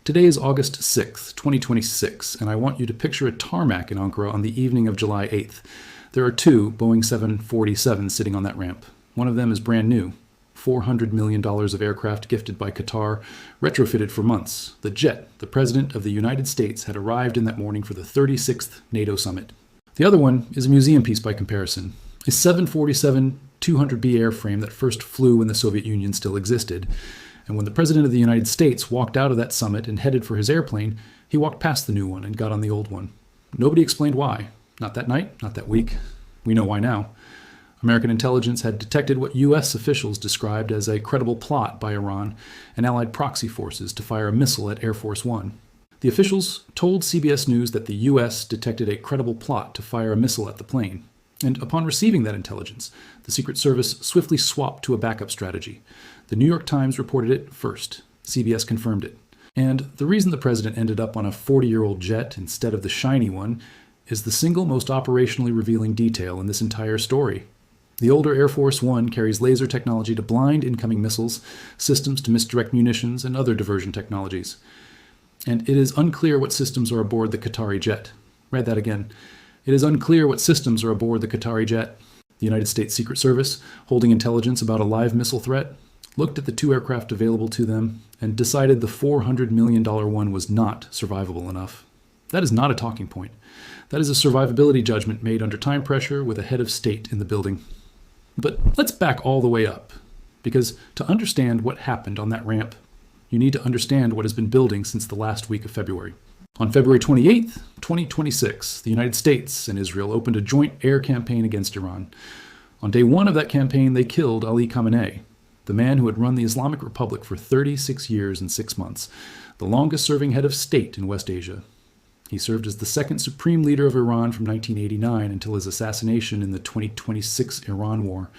Today is August 6th, 2026, and I want you to picture a tarmac in Ankara on the evening of July 8th. There are two Boeing 747s sitting on that ramp. One of them is brand new. $400 million of aircraft gifted by Qatar, retrofitted for months. The jet, the President of the United States, had arrived in that morning for the 36th NATO Summit. The other one is a museum piece by comparison. A 747-200B airframe that first flew when the Soviet Union still existed. And when the President of the United States walked out of that summit and headed for his airplane, he walked past the new one and got on the old one. Nobody explained why. Not that night, not that week. We know why now. American intelligence had detected what U.S. officials described as a credible plot by Iran and allied proxy forces to fire a missile at Air Force One. The officials told CBS News that the U.S. detected a credible plot to fire a missile at the plane. And upon receiving that intelligence, the Secret Service swiftly swapped to a backup strategy. The New York Times reported it first. CBS confirmed it. And the reason the president ended up on a 40-year-old jet instead of the shiny one is the single most operationally revealing detail in this entire story. The older Air Force One carries laser technology to blind incoming missiles, systems to misdirect munitions, and other diversion technologies. And it is unclear what systems are aboard the Qatari jet. Read that again. It is unclear what systems are aboard the Qatari jet. The United States Secret Service, holding intelligence about a live missile threat, looked at the two aircraft available to them and decided the $400 million one was not survivable enough. That is not a talking point. That is a survivability judgment made under time pressure with a head of state in the building. But let's back all the way up, because to understand what happened on that ramp, you need to understand what has been building since the last week of February. On February 28th, 2026, the United States and Israel opened a joint air campaign against Iran. On day one of that campaign, they killed Ali Khamenei, the man who had run the Islamic Republic for 36 years and 6 months, the longest-serving head of state in West Asia. He served as the second supreme leader of Iran from 1989 until his assassination in the 2026 Iran war.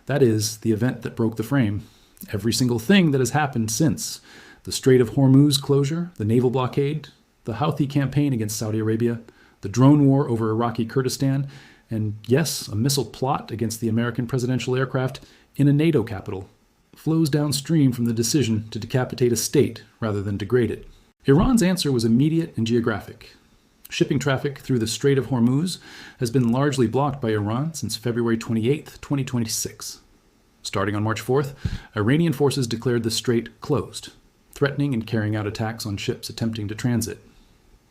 That is the event that broke the frame. Every single thing that has happened since. The Strait of Hormuz closure, the naval blockade, the Houthi campaign against Saudi Arabia, the drone war over Iraqi Kurdistan, and yes, a missile plot against the American presidential aircraft in a NATO capital, flows downstream from the decision to decapitate a state rather than degrade it. Iran's answer was immediate and geographic. Shipping traffic through the Strait of Hormuz has been largely blocked by Iran since February 28, 2026. Starting on March 4th, Iranian forces declared the strait closed, threatening and carrying out attacks on ships attempting to transit.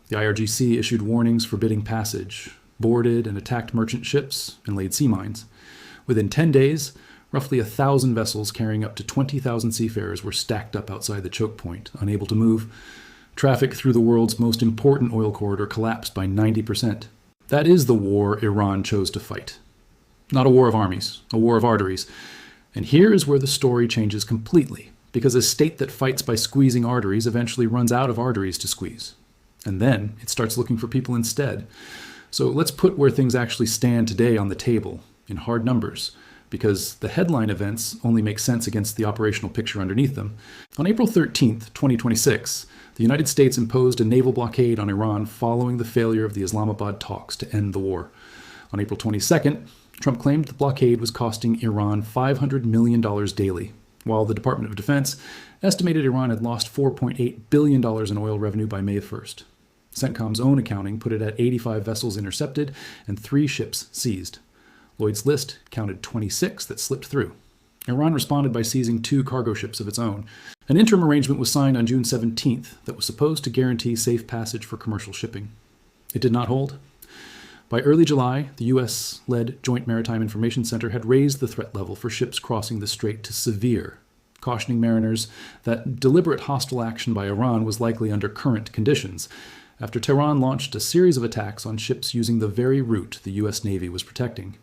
The IRGC issued warnings forbidding passage, boarded and attacked merchant ships, and laid sea mines. Within 10 days, roughly 1,000 vessels carrying up to 20,000 seafarers were stacked up outside the choke point, unable to move. Traffic through the world's most important oil corridor collapsed by 90%. That is the war Iran chose to fight. Not a war of armies, a war of arteries. And here is where the story changes completely, because a state that fights by squeezing arteries eventually runs out of arteries to squeeze. And then it starts looking for people instead. So let's put where things actually stand today on the table, in hard numbers, because the headline events only make sense against the operational picture underneath them. On April 13th, 2026, the United States imposed a naval blockade on Iran following the failure of the Islamabad talks to end the war. On April 22nd, Trump claimed the blockade was costing Iran $500 million daily, while the Department of Defense estimated Iran had lost $4.8 billion in oil revenue by May 1st. CENTCOM's own accounting put it at 85 vessels intercepted and 3 ships seized. Lloyd's List counted 26 that slipped through. Iran responded by seizing 2 cargo ships of its own. An interim arrangement was signed on June 17th that was supposed to guarantee safe passage for commercial shipping. It did not hold. By early July, the U.S.-led Joint Maritime Information Center had raised the threat level for ships crossing the strait to severe, cautioning mariners that deliberate hostile action by Iran was likely under current conditions, after Tehran launched a series of attacks on ships using the very route the U.S. Navy was protecting.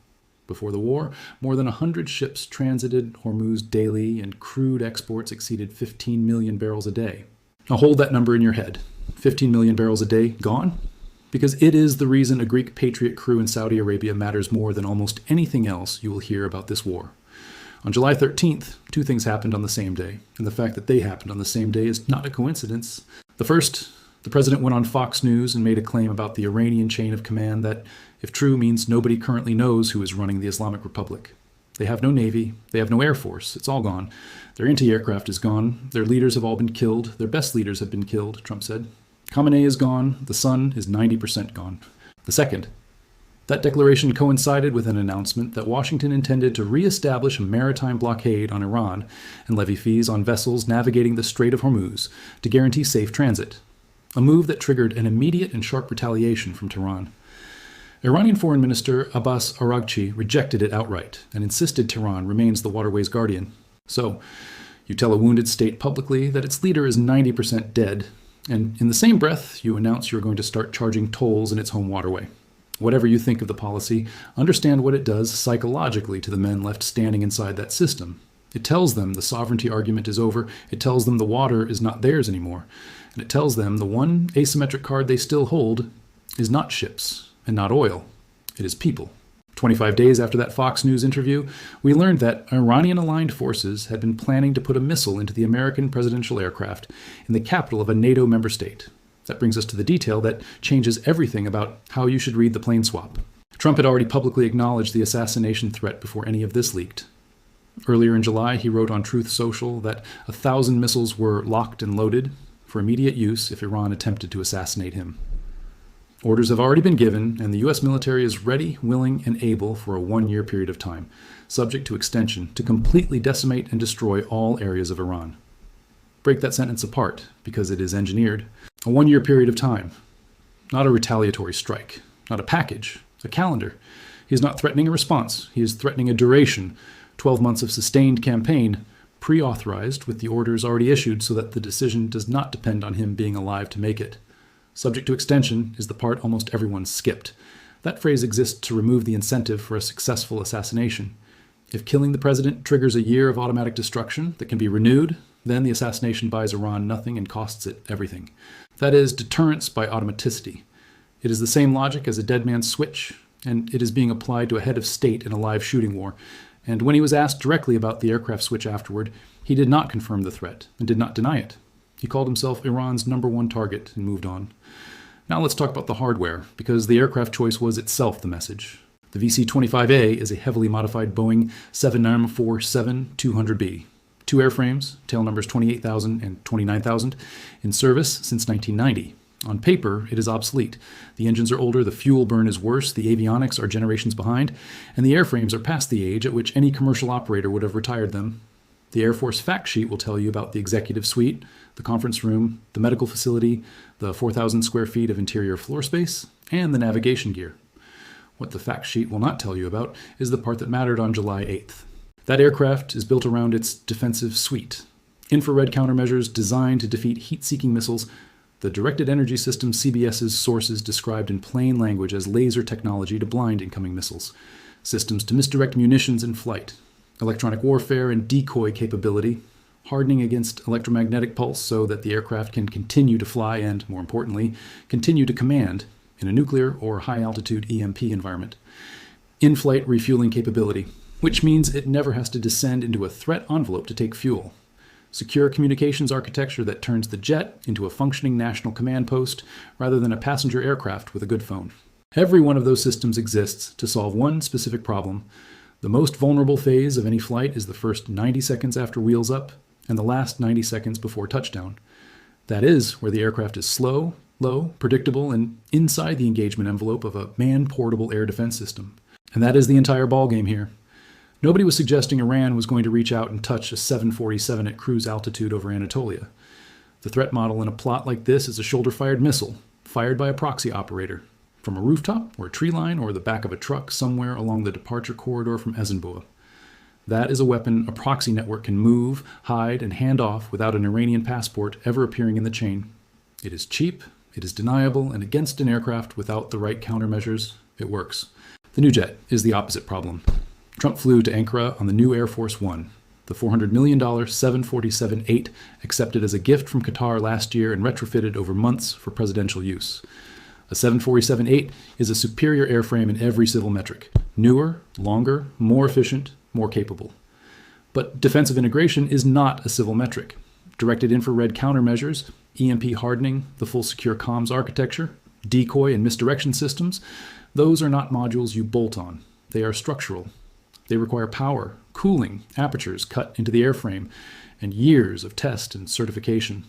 Before the war, more than 100 ships transited Hormuz daily, and crude exports exceeded 15 million barrels a day. Now hold that number in your head. 15 million barrels a day gone? Because it is the reason a Greek Patriot crew in Saudi Arabia matters more than almost anything else you will hear about this war. On July 13th, 2 things happened on the same day, and the fact that they happened on the same day is not a coincidence. The first, the president went on Fox News and made a claim about the Iranian chain of command that, if true, means nobody currently knows who is running the Islamic Republic. They have no navy. They have no air force. It's all gone. Their anti-aircraft is gone. Their leaders have all been killed. Their best leaders have been killed, Trump said. Khamenei is gone. The sun is 90% gone. The second, that declaration coincided with an announcement that Washington intended to reestablish a maritime blockade on Iran and levy fees on vessels navigating the Strait of Hormuz to guarantee safe transit, a move that triggered an immediate and sharp retaliation from Tehran. Iranian Foreign Minister Abbas Araghchi rejected it outright and insisted Tehran remains the waterway's guardian. So, you tell a wounded state publicly that its leader is 90% dead, and in the same breath, you announce you're going to start charging tolls in its home waterway. Whatever you think of the policy, understand what it does psychologically to the men left standing inside that system. It tells them the sovereignty argument is over. It tells them the water is not theirs anymore. And it tells them the one asymmetric card they still hold is not ships and not oil. It is people. 25 days after that Fox News interview, we learned that Iranian-aligned forces had been planning to put a missile into the American presidential aircraft in the capital of a NATO member state. That brings us to the detail that changes everything about how you should read the plane swap. Trump had already publicly acknowledged the assassination threat before any of this leaked. Earlier in July, he wrote on Truth Social that 1,000 missiles were locked and loaded for immediate use if Iran attempted to assassinate him. Orders have already been given, and the U.S. military is ready, willing, and able for a one-year period of time, subject to extension, to completely decimate and destroy all areas of Iran. Break that sentence apart, because it is engineered. A one-year period of time. Not a retaliatory strike. Not a package. A calendar. He is not threatening a response. He is threatening a duration. 12 months of sustained campaign, pre-authorized with the orders already issued so that the decision does not depend on him being alive to make it. Subject to extension is the part almost everyone skipped. That phrase exists to remove the incentive for a successful assassination. If killing the president triggers a year of automatic destruction that can be renewed, then the assassination buys Iran nothing and costs it everything. That is deterrence by automaticity. It is the same logic as a dead man's switch, and it is being applied to a head of state in a live shooting war. And when he was asked directly about the aircraft switch afterward, he did not confirm the threat and did not deny it. He called himself Iran's #1 target and moved on. Now let's talk about the hardware, because the aircraft choice was itself the message. The VC-25A is a heavily modified Boeing 747-200B. 2 airframes, tail numbers 28,000 and 29,000, in service since 1990. On paper, it is obsolete. The engines are older, the fuel burn is worse, the avionics are generations behind, and the airframes are past the age at which any commercial operator would have retired them. The Air Force fact sheet will tell you about the executive suite, the conference room, the medical facility, the 4,000 square feet of interior floor space, and the navigation gear. What the fact sheet will not tell you about is the part that mattered on July 8th. That aircraft is built around its defensive suite. Infrared countermeasures designed to defeat heat-seeking missiles, the directed energy system CBS's sources described in plain language as laser technology to blind incoming missiles, systems to misdirect munitions in flight, electronic warfare and decoy capability, hardening against electromagnetic pulse so that the aircraft can continue to fly and, more importantly, continue to command in a nuclear or high-altitude EMP environment. In-flight refueling capability, which means it never has to descend into a threat envelope to take fuel. Secure communications architecture that turns the jet into a functioning national command post rather than a passenger aircraft with a good phone. Every one of those systems exists to solve one specific problem. The most vulnerable phase of any flight is the first 90 seconds after wheels up and the last 90 seconds before touchdown. That is where the aircraft is slow, low, predictable, and inside the engagement envelope of a man-portable air defense system. And that is the entire ballgame here. Nobody was suggesting Iran was going to reach out and touch a 747 at cruise altitude over Anatolia. The threat model in a plot like this is a shoulder-fired missile, fired by a proxy operator, from a rooftop or a tree line or the back of a truck somewhere along the departure corridor from Esenboa. That is a weapon a proxy network can move, hide, and hand off without an Iranian passport ever appearing in the chain. It is cheap, it is deniable, and against an aircraft without the right countermeasures, it works. The new jet is the opposite problem. Trump flew to Ankara on the new Air Force One, the $400 million 747-8 accepted as a gift from Qatar last year and retrofitted over months for presidential use. A 747-8 is a superior airframe in every civil metric. Newer, longer, more efficient, more capable. But defensive integration is not a civil metric. Directed infrared countermeasures, EMP hardening, the full secure comms architecture, decoy and misdirection systems, those are not modules you bolt on. They are structural. They require power, cooling, apertures cut into the airframe, and years of test and certification.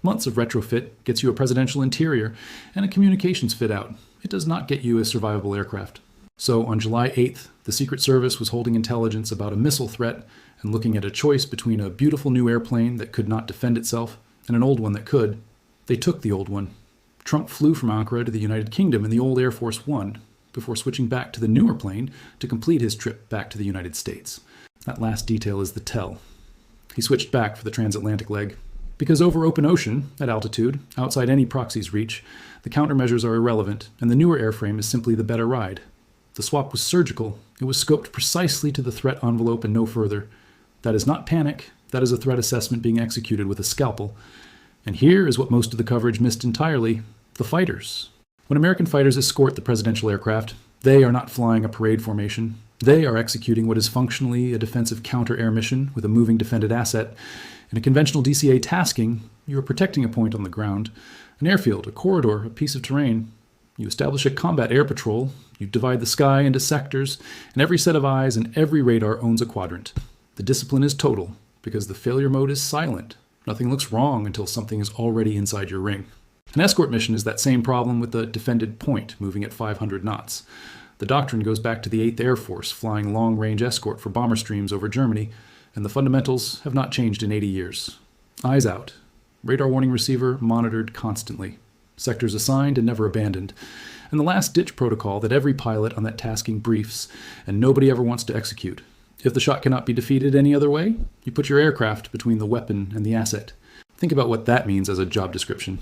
Months of retrofit gets you a presidential interior and a communications fit out. It does not get you a survivable aircraft. So on July 8th, the Secret Service was holding intelligence about a missile threat and looking at a choice between a beautiful new airplane that could not defend itself and an old one that could. They took the old one. Trump flew from Ankara to the United Kingdom in the old Air Force One before switching back to the newer plane to complete his trip back to the United States. That last detail is the tell. He switched back for the transatlantic leg. Because over open ocean, at altitude, outside any proxy's reach, the countermeasures are irrelevant, and the newer airframe is simply the better ride. The swap was surgical. It was scoped precisely to the threat envelope and no further. That is not panic. That is a threat assessment being executed with a scalpel. And here is what most of the coverage missed entirely: the fighters. When American fighters escort the presidential aircraft, they are not flying a parade formation. They are executing what is functionally a defensive counter-air mission with a moving defended asset. In a conventional DCA tasking, you are protecting a point on the ground, an airfield, a corridor, a piece of terrain. You establish a combat air patrol, you divide the sky into sectors, and every set of eyes and every radar owns a quadrant. The discipline is total, because the failure mode is silent. Nothing looks wrong until something is already inside your ring. An escort mission is that same problem with a defended point moving at 500 knots. The doctrine goes back to the 8th Air Force flying long-range escort for bomber streams over Germany, and the fundamentals have not changed in 80 years. Eyes out. Radar warning receiver monitored constantly. Sectors assigned and never abandoned. And the last-ditch protocol that every pilot on that tasking briefs, and nobody ever wants to execute. If the shot cannot be defeated any other way, you put your aircraft between the weapon and the asset. Think about what that means as a job description.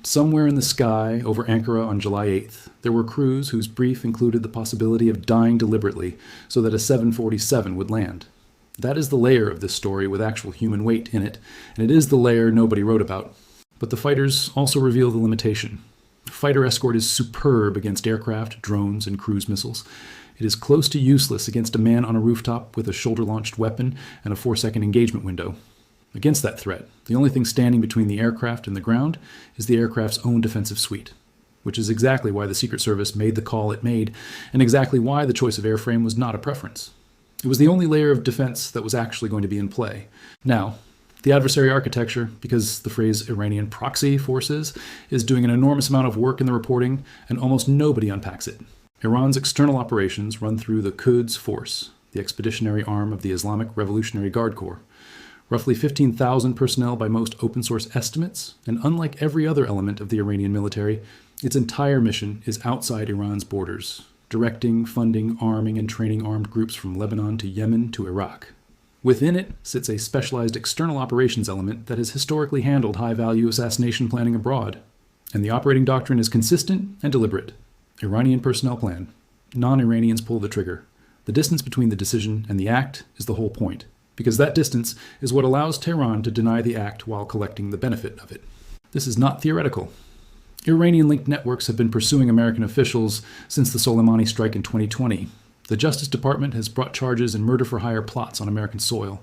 Somewhere in the sky over Ankara on July 8th, there were crews whose brief included the possibility of dying deliberately so that a 747 would land. That is the layer of this story with actual human weight in it, and it is the layer nobody wrote about. But the fighters also reveal the limitation. Fighter escort is superb against aircraft, drones, and cruise missiles. It is close to useless against a man on a rooftop with a shoulder-launched weapon and a 4-second engagement window. Against that threat, the only thing standing between the aircraft and the ground is the aircraft's own defensive suite, which is exactly why the Secret Service made the call it made, and exactly why the choice of airframe was not a preference. It was the only layer of defense that was actually going to be in play. Now, the adversary architecture, because the phrase Iranian proxy forces is doing an enormous amount of work in the reporting, and almost nobody unpacks it. Iran's external operations run through the Quds Force, the expeditionary arm of the Islamic Revolutionary Guard Corps. Roughly 15,000 personnel by most open-source estimates, and unlike every other element of the Iranian military, its entire mission is outside Iran's borders, directing, funding, arming, and training armed groups from Lebanon to Yemen to Iraq. Within it sits a specialized external operations element that has historically handled high-value assassination planning abroad. And the operating doctrine is consistent and deliberate. Iranian personnel plan. Non-Iranians pull the trigger. The distance between the decision and the act is the whole point, because that distance is what allows Tehran to deny the act while collecting the benefit of it. This is not theoretical. Iranian-linked networks have been pursuing American officials since the Soleimani strike in 2020. The Justice Department has brought charges in murder-for-hire plots on American soil.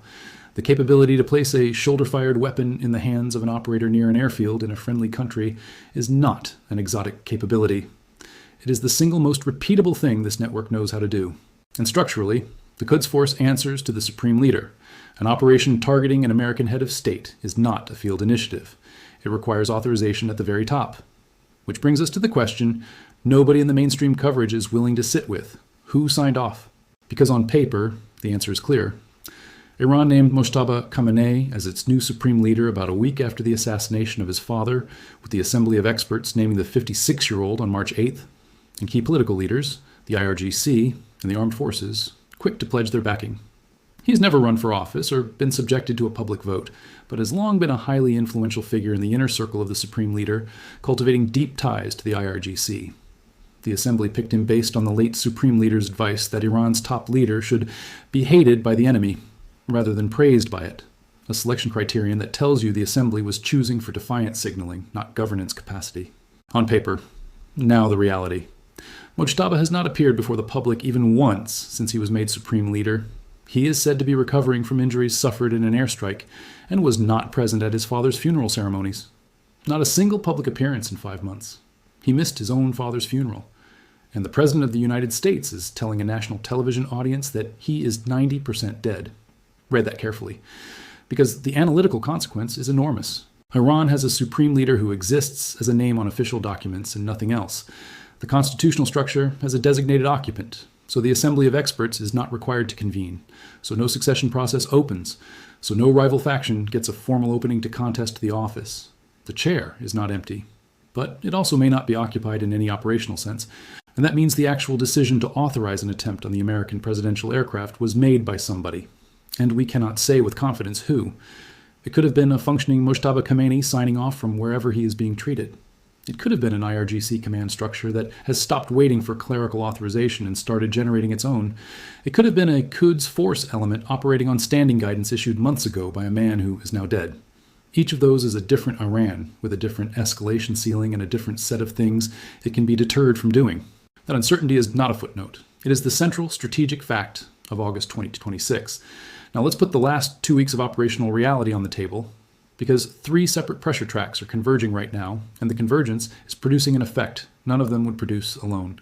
The capability to place a shoulder-fired weapon in the hands of an operator near an airfield in a friendly country is not an exotic capability. It is the single most repeatable thing this network knows how to do. And structurally, the Quds Force answers to the Supreme Leader. An operation targeting an American head of state is not a field initiative. It requires authorization at the very top. Which brings us to the question nobody in the mainstream coverage is willing to sit with. Who signed off? Because on paper, the answer is clear. Iran named Mojtaba Khamenei as its new supreme leader about a week after the assassination of his father, with the Assembly of Experts naming the 56-year-old on March 8th, and key political leaders, the IRGC and the armed forces, quick to pledge their backing. He's never run for office or been subjected to a public vote, but has long been a highly influential figure in the inner circle of the supreme leader, cultivating deep ties to the IRGC. The assembly picked him based on the late supreme leader's advice that Iran's top leader should be hated by the enemy, rather than praised by it, a selection criterion that tells you the assembly was choosing for defiance signaling, not governance capacity. On paper. Now the reality. Mojtaba has not appeared before the public even once since he was made supreme leader. He is said to be recovering from injuries suffered in an airstrike and was not present at his father's funeral ceremonies. Not a single public appearance in 5 months. He missed his own father's funeral. And the President of the United States is telling a national television audience that he is 90% dead. Read that carefully. Because the analytical consequence is enormous. Iran has a supreme leader who exists as a name on official documents and nothing else. The constitutional structure has a designated occupant, so the Assembly of Experts is not required to convene. So no succession process opens. So no rival faction gets a formal opening to contest the office. The chair is not empty. But it also may not be occupied in any operational sense. And that means the actual decision to authorize an attempt on the American presidential aircraft was made by somebody. And we cannot say with confidence who. It could have been a functioning Mojtaba Khomeini signing off from wherever he is being treated. It could have been an IRGC command structure that has stopped waiting for clerical authorization and started generating its own. It could have been a Quds Force element operating on standing guidance issued months ago by a man who is now dead. Each of those is a different Iran, with a different escalation ceiling and a different set of things it can be deterred from doing. That uncertainty is not a footnote. It is the central strategic fact of August 2026. Now let's put the last 2 weeks of operational reality on the table, because 3 separate pressure tracks are converging right now, and the convergence is producing an effect none of them would produce alone.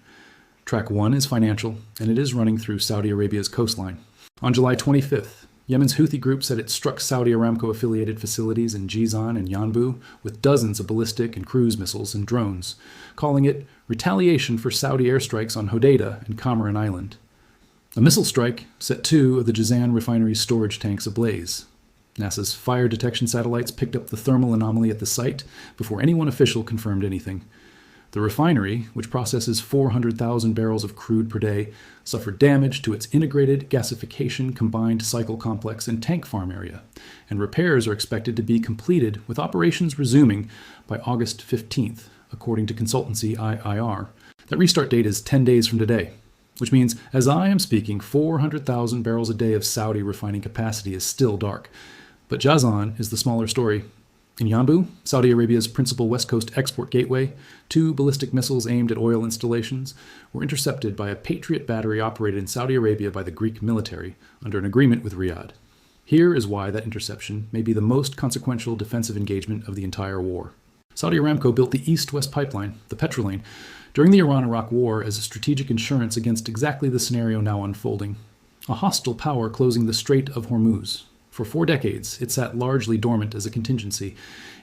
Track 1 is financial, and it is running through Saudi Arabia's coastline. On July 25th, Yemen's Houthi group said it struck Saudi Aramco-affiliated facilities in Jizan and Yanbu with dozens of ballistic and cruise missiles and drones, calling it retaliation for Saudi airstrikes on Hodeidah and Qamaran Island. A missile strike set 2 of the Jizan refinery's storage tanks ablaze. NASA's fire detection satellites picked up the thermal anomaly at the site before anyone official confirmed anything. The refinery, which processes 400,000 barrels of crude per day, suffered damage to its integrated gasification combined cycle complex and tank farm area, and repairs are expected to be completed with operations resuming by August 15th, according to consultancy IIR. That restart date is 10 days from today, which means, as I am speaking, 400,000 barrels a day of Saudi refining capacity is still dark. But Jazan is the smaller story. In Yanbu, Saudi Arabia's principal West Coast export gateway, 2 ballistic missiles aimed at oil installations were intercepted by a Patriot battery operated in Saudi Arabia by the Greek military under an agreement with Riyadh. Here is why that interception may be the most consequential defensive engagement of the entire war. Saudi Aramco built the East-West pipeline, the petrolane, during the Iran-Iraq War as a strategic insurance against exactly the scenario now unfolding. A hostile power closing the Strait of Hormuz. For 4 decades, it sat largely dormant as a contingency.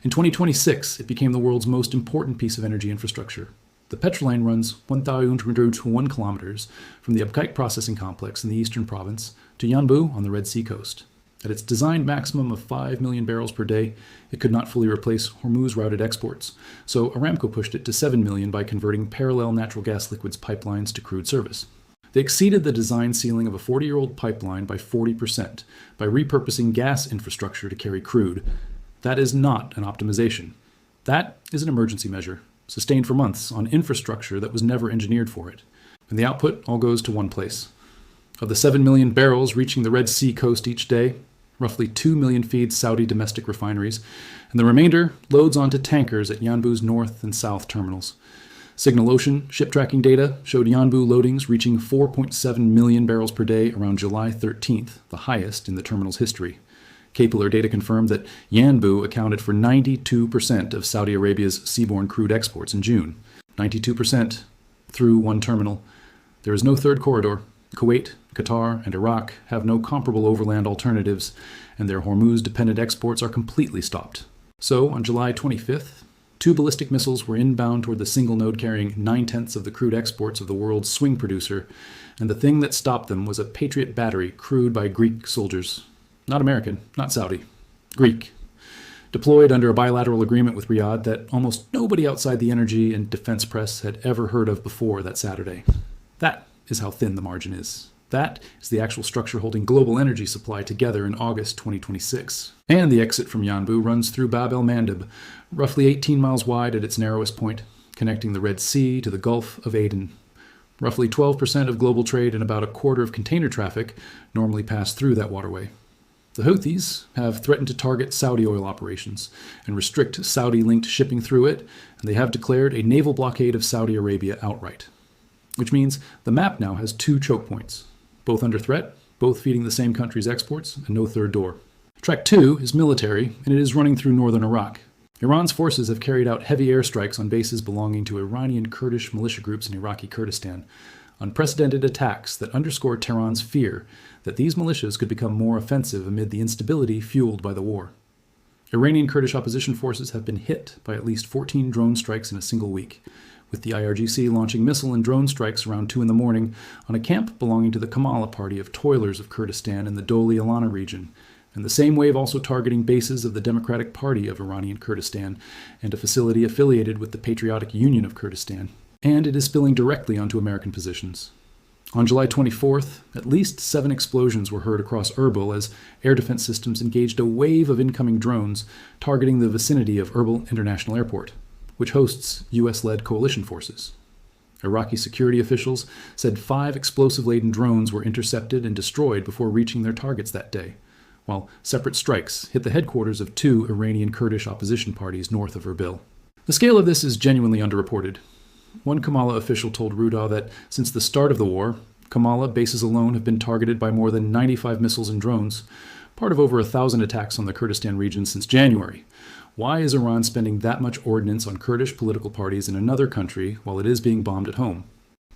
In 2026, it became the world's most important piece of energy infrastructure. The petroline runs 1,001 kilometers from the Abqaiq processing complex in the eastern province to Yanbu on the Red Sea coast. At its designed maximum of 5 million barrels per day, it could not fully replace Hormuz-routed exports, so Aramco pushed it to 7 million by converting parallel natural gas liquids pipelines to crude service. They exceeded the design ceiling of a 40-year-old pipeline by 40% by repurposing gas infrastructure to carry crude. That is not an optimization. That is an emergency measure, sustained for months on infrastructure that was never engineered for it. And the output all goes to one place. Of the 7 million barrels reaching the Red Sea coast each day, roughly 2 million feeds Saudi domestic refineries, and the remainder loads onto tankers at Yanbu's north and south terminals. Signal Ocean ship tracking data showed Yanbu loadings reaching 4.7 million barrels per day around July 13th, the highest in the terminal's history. Capeler data confirmed that Yanbu accounted for 92% of Saudi Arabia's seaborne crude exports in June. 92% through one terminal. There is no third corridor. Kuwait, Qatar, and Iraq have no comparable overland alternatives, and their Hormuz-dependent exports are completely stopped. So, on July 25th, 2 ballistic missiles were inbound toward the single node carrying 9/10 of the crude exports of the world's swing producer, and the thing that stopped them was a Patriot battery crewed by Greek soldiers. Not American, not Saudi. Greek. Deployed under a bilateral agreement with Riyadh that almost nobody outside the energy and defense press had ever heard of before that Saturday. That is how thin the margin is. That is the actual structure holding global energy supply together in August 2026. And the exit from Yanbu runs through Bab el-Mandeb, roughly 18 miles wide at its narrowest point, connecting the Red Sea to the Gulf of Aden. Roughly 12% of global trade and about a quarter of container traffic normally pass through that waterway. The Houthis have threatened to target Saudi oil operations and restrict Saudi-linked shipping through it, and they have declared a naval blockade of Saudi Arabia outright. Which means the map now has 2 choke points, both under threat, both feeding the same country's exports, and no third door. Track 2 is military, and it is running through northern Iraq. Iran's forces have carried out heavy airstrikes on bases belonging to Iranian Kurdish militia groups in Iraqi Kurdistan, unprecedented attacks that underscore Tehran's fear that these militias could become more offensive amid the instability fueled by the war. Iranian Kurdish opposition forces have been hit by at least 14 drone strikes in a single week, with the IRGC launching missile and drone strikes around 2 in the morning on a camp belonging to the Kamala Party of Toilers of Kurdistan in the Doli-Alana region, and the same wave also targeting bases of the Democratic Party of Iranian Kurdistan and a facility affiliated with the Patriotic Union of Kurdistan. And it is spilling directly onto American positions. On July 24th, at least 7 explosions were heard across Erbil as air defense systems engaged a wave of incoming drones targeting the vicinity of Erbil International Airport, which hosts U.S.-led coalition forces. Iraqi security officials said 5 explosive-laden drones were intercepted and destroyed before reaching their targets that day, while separate strikes hit the headquarters of 2 Iranian Kurdish opposition parties north of Erbil. The scale of this is genuinely underreported. One Kamala official told Rudaw that since the start of the war, Kamala bases alone have been targeted by more than 95 missiles and drones, part of over 1,000 attacks on the Kurdistan region since January. Why is Iran spending that much ordnance on Kurdish political parties in another country while it is being bombed at home?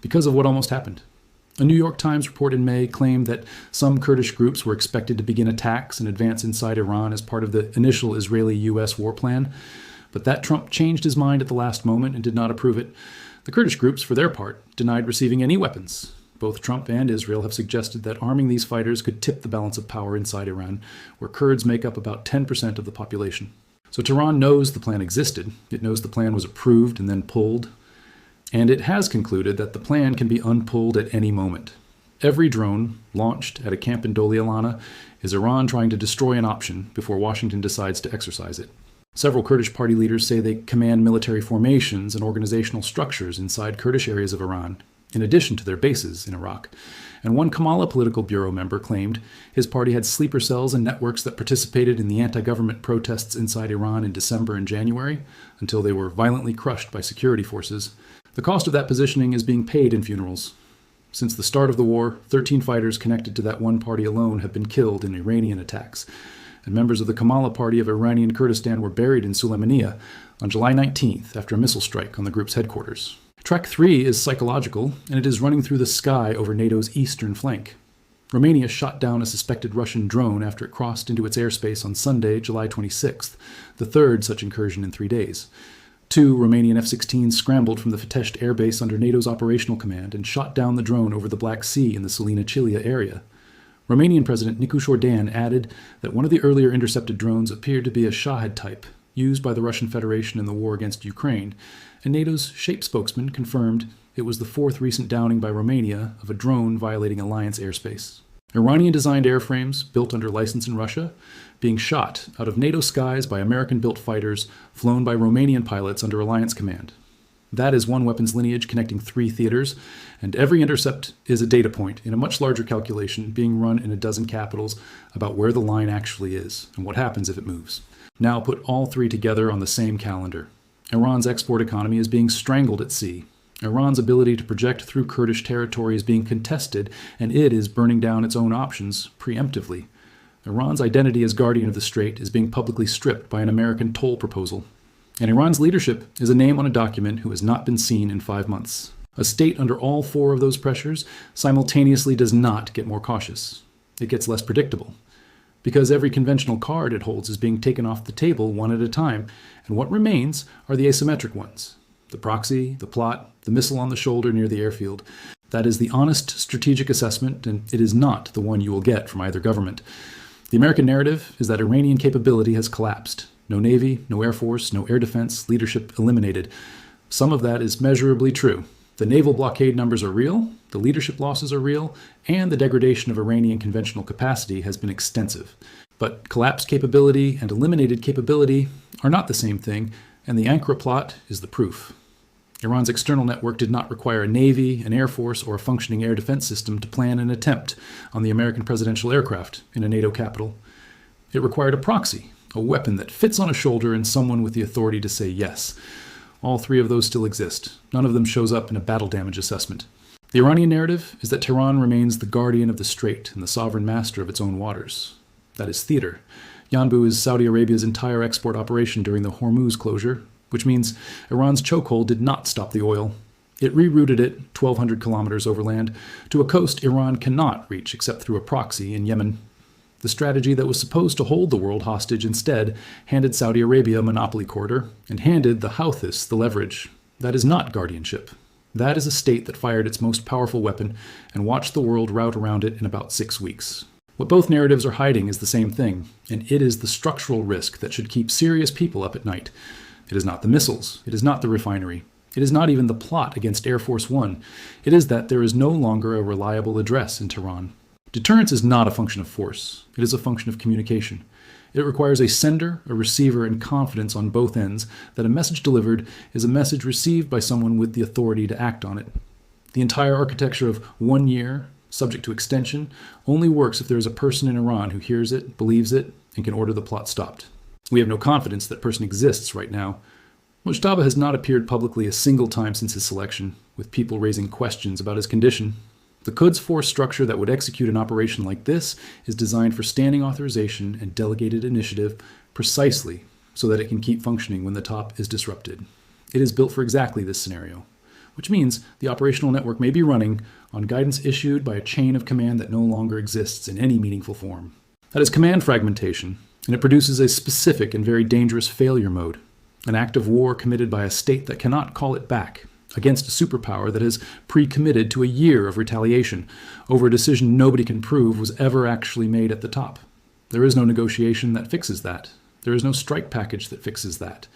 Because of what almost happened. A New York Times report in May claimed that some Kurdish groups were expected to begin attacks and advance inside Iran as part of the initial Israeli-U.S. war plan, but that Trump changed his mind at the last moment and did not approve it. The Kurdish groups, for their part, denied receiving any weapons. Both Trump and Israel have suggested that arming these fighters could tip the balance of power inside Iran, where Kurds make up about 10% of the population. So Tehran knows the plan existed, it knows the plan was approved and then pulled, and it has concluded that the plan can be unpulled at any moment. Every drone launched at a camp in Doli-Alana is Iran trying to destroy an option before Washington decides to exercise it. Several Kurdish party leaders say they command military formations and organizational structures inside Kurdish areas of Iran, in addition to their bases in Iraq. And one Kamala Political Bureau member claimed his party had sleeper cells and networks that participated in the anti-government protests inside Iran in December and January, until they were violently crushed by security forces. The cost of that positioning is being paid in funerals. Since the start of the war, 13 fighters connected to that one party alone have been killed in Iranian attacks, and members of the Kamala Party of Iranian Kurdistan were buried in Suleimania on July 19th after a missile strike on the group's headquarters. Track 3 is psychological, and it is running through the sky over NATO's eastern flank. Romania shot down a suspected Russian drone after it crossed into its airspace on Sunday, July 26th, the third such incursion in 3 days. 2 Romanian F-16s scrambled from the Fitești airbase under NATO's operational command and shot down the drone over the Black Sea in the Salina-Cilia area. Romanian President Nicu Șordan added that one of the earlier intercepted drones appeared to be a Shahed type, used by the Russian Federation in the war against Ukraine, and NATO's SHAPE spokesman confirmed it was the 4th recent downing by Romania of a drone violating alliance airspace. Iranian-designed airframes, built under license in Russia, being shot out of NATO skies by American-built fighters flown by Romanian pilots under alliance command. That is one weapons lineage connecting 3 theaters, and every intercept is a data point in a much larger calculation being run in a dozen capitals about where the line actually is and what happens if it moves. Now put all 3 together on the same calendar. Iran's export economy is being strangled at sea. Iran's ability to project through Kurdish territory is being contested, and it is burning down its own options preemptively. Iran's identity as guardian of the strait is being publicly stripped by an American toll proposal. And Iran's leadership is a name on a document who has not been seen in 5 months. A state under all 4 of those pressures simultaneously does not get more cautious. It gets less predictable. Because every conventional card it holds is being taken off the table one at a time, and what remains are the asymmetric ones. The proxy, the plot, the missile on the shoulder near the airfield. That is the honest strategic assessment, and it is not the one you will get from either government. The American narrative is that Iranian capability has collapsed. No Navy, no Air Force, no air defense, leadership eliminated. Some of that is measurably true. The naval blockade numbers are real, the leadership losses are real, and the degradation of Iranian conventional capacity has been extensive. But collapsed capability and eliminated capability are not the same thing, and the Ankara plot is the proof. Iran's external network did not require a Navy, an Air Force, or a functioning air defense system to plan an attempt on the American presidential aircraft in a NATO capital. It required a proxy, a weapon that fits on a shoulder and someone with the authority to say yes. All 3 of those still exist. None of them shows up in a battle damage assessment. The Iranian narrative is that Tehran remains the guardian of the strait and the sovereign master of its own waters. That is theater. Yanbu is Saudi Arabia's entire export operation during the Hormuz closure, which means Iran's chokehold did not stop the oil. It rerouted it 1,200 kilometers overland to a coast Iran cannot reach except through a proxy in Yemen. The strategy that was supposed to hold the world hostage instead handed Saudi Arabia a monopoly corridor and handed the Houthis the leverage. That is not guardianship. That is a state that fired its most powerful weapon and watched the world rout around it in about 6 weeks. What both narratives are hiding is the same thing, and it is the structural risk that should keep serious people up at night. It is not the missiles. It is not the refinery. It is not even the plot against Air Force One. It is that there is no longer a reliable address in Tehran. Deterrence is not a function of force. It is a function of communication. It requires a sender, a receiver, and confidence on both ends that a message delivered is a message received by someone with the authority to act on it. The entire architecture of 1 year, subject to extension, only works if there is a person in Iran who hears it, believes it, and can order the plot stopped. We have no confidence that person exists right now. Mujtaba has not appeared publicly a single time since his selection, with people raising questions about his condition. The Quds force structure that would execute an operation like this is designed for standing authorization and delegated initiative precisely so that it can keep functioning when the top is disrupted. It is built for exactly this scenario, which means the operational network may be running on guidance issued by a chain of command that no longer exists in any meaningful form. That is command fragmentation, and it produces a specific and very dangerous failure mode, an act of war committed by a state that cannot call it back, against a superpower that has pre-committed to a year of retaliation over a decision nobody can prove was ever actually made at the top. There is no negotiation that fixes that. There is no strike package that fixes that.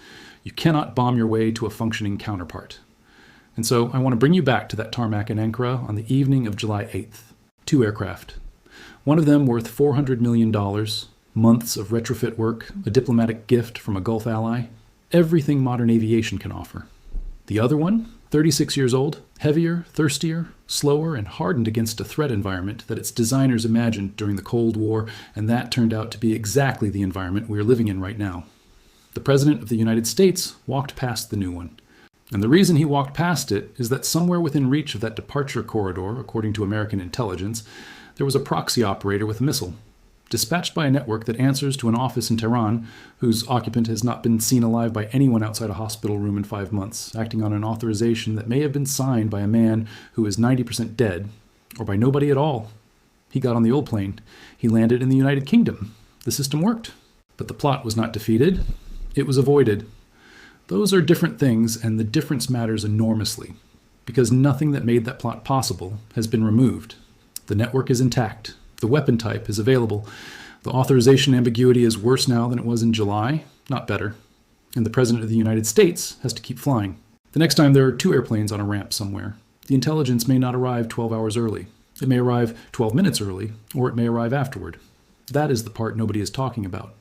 You cannot bomb your way to a functioning counterpart. And so I want to bring you back to that tarmac in Ankara on the evening of July 8th. 2 aircraft. One of them worth $400 million, months of retrofit work, a diplomatic gift from a Gulf ally, everything modern aviation can offer. The other one, 36 years old, heavier, thirstier, slower, and hardened against a threat environment that its designers imagined during the Cold War, and that turned out to be exactly the environment we are living in right now. The President of the United States walked past the new one. And the reason he walked past it is that somewhere within reach of that departure corridor, according to American intelligence, there was a proxy operator with a missile, dispatched by a network that answers to an office in Tehran whose occupant has not been seen alive by anyone outside a hospital room in 5 months, acting on an authorization that may have been signed by a man who is 90% dead, or by nobody at all. He got on the old plane. He landed in the United Kingdom. The system worked. But the plot was not defeated. It was avoided. Those are different things, and the difference matters enormously, because nothing that made that plot possible has been removed. The network is intact. The weapon type is available. The authorization ambiguity is worse now than it was in July, not better. And the President of the United States has to keep flying. The next time there are 2 airplanes on a ramp somewhere, the intelligence may not arrive 12 hours early. It may arrive 12 minutes early, or it may arrive afterward. That is the part nobody is talking about.